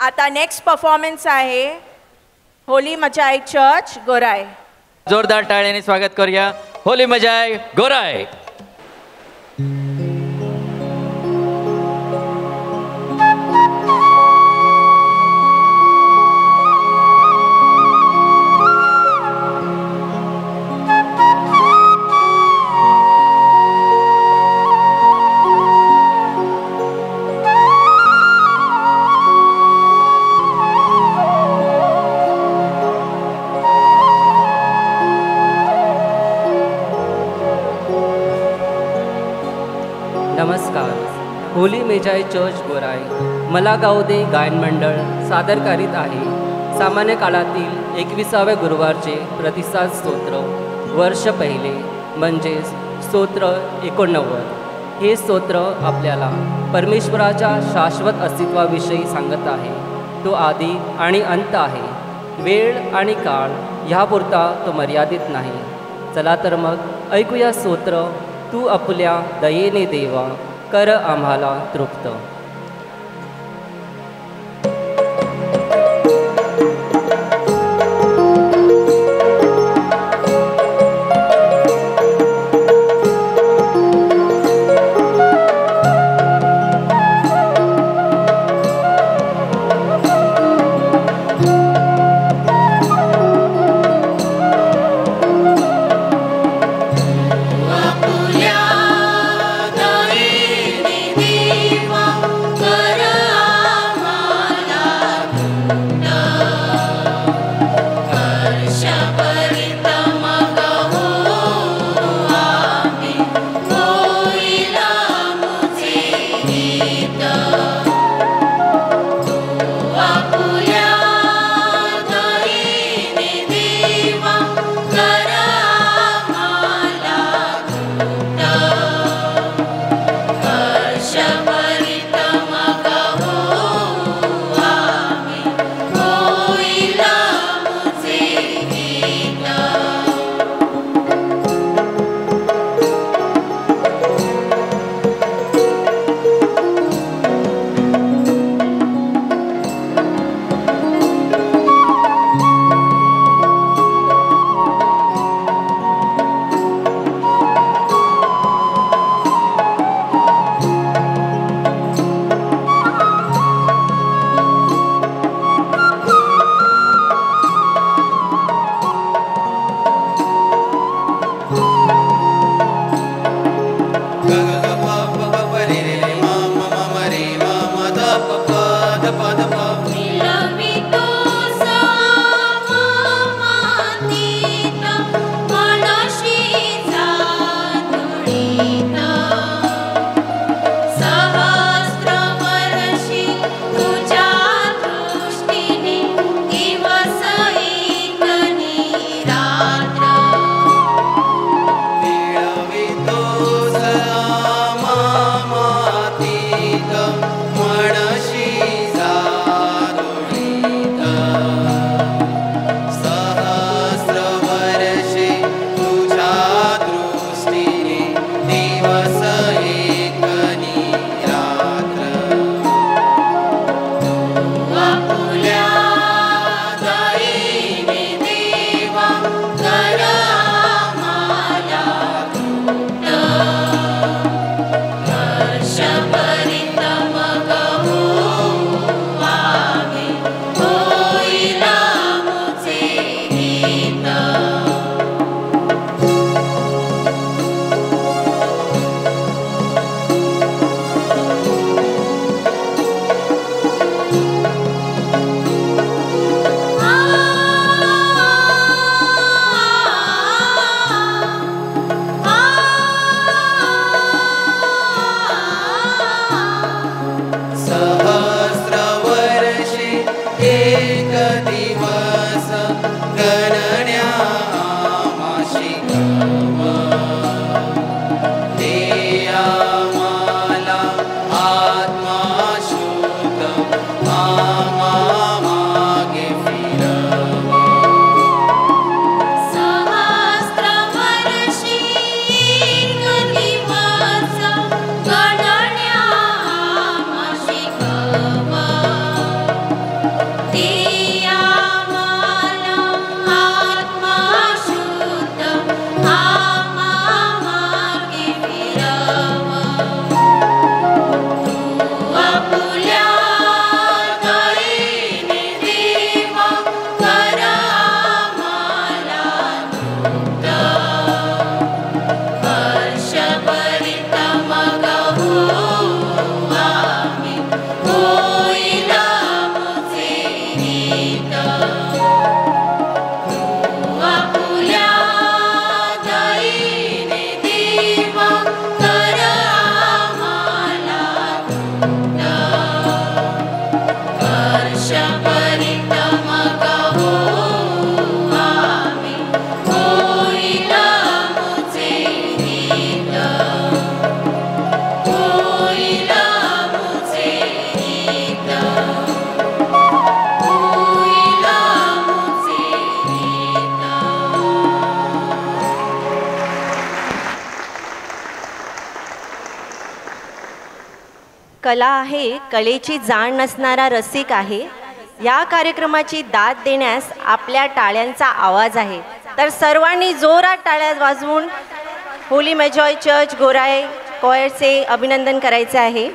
आता next performance आहे Holy मजाय church गोराय. जोरदार टाळ्याने स्वागत करूया होली मजाय गोराय. नमस्कार. होली मेजाय चर्च गोराय मला गाव दे गायन मंडळ सादर करीत आहे सामान्य काळातील 21व्या गुरुवारचे प्रतिसाद स्तोत्र. वर्ष पहिले म्हणजेच स्तोत्र 89. हे स्तोत्र आपल्याला परमेश्वराच्या शाश्वत अस्तित्वाविषयी सांगत आहे. तो आदी आणि अंत आहे. वेळ आणि काळ ह्यापुरता तो मर्यादित नाही. चला तर मग ऐकूया स्तोत्र. तू आपल्या दयेने देवा कर आम्हाला तृप्त. आपल्या दयेने देवा कला आहे, कलेची जाण नसणारा रसिक आहे. या कार्यक्रमाची दाद देण्यास आपल्या टाळ्यांचा आवाज आहे. तर सर्वांनी जोरात टाळ्या वाजवून होली मेजॉय चर्च गोराई कॉयरचे अभिनंदन करायचे आहे.